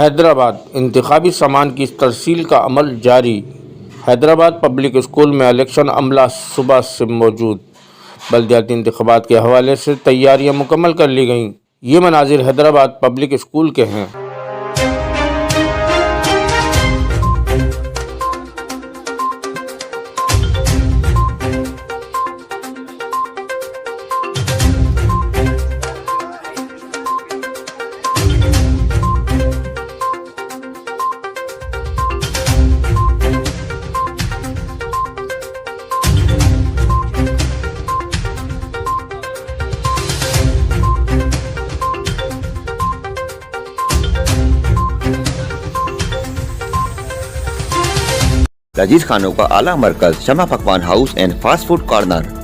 हैदराबाद इंतखाबी सामान की तरसील का अमल जारी। हैदराबाद पब्लिक स्कूल में इलेक्शन अमला सुबह से मौजूद। बल्दियाती इंतखाबात के हवाले से तैयारियां मुकम्मल कर ली गईं। ये मनाजिर हैदराबाद पब्लिक स्कूल के हैं। लजीज खानों का आला मरकज, शमा पकवान house and fast food corner.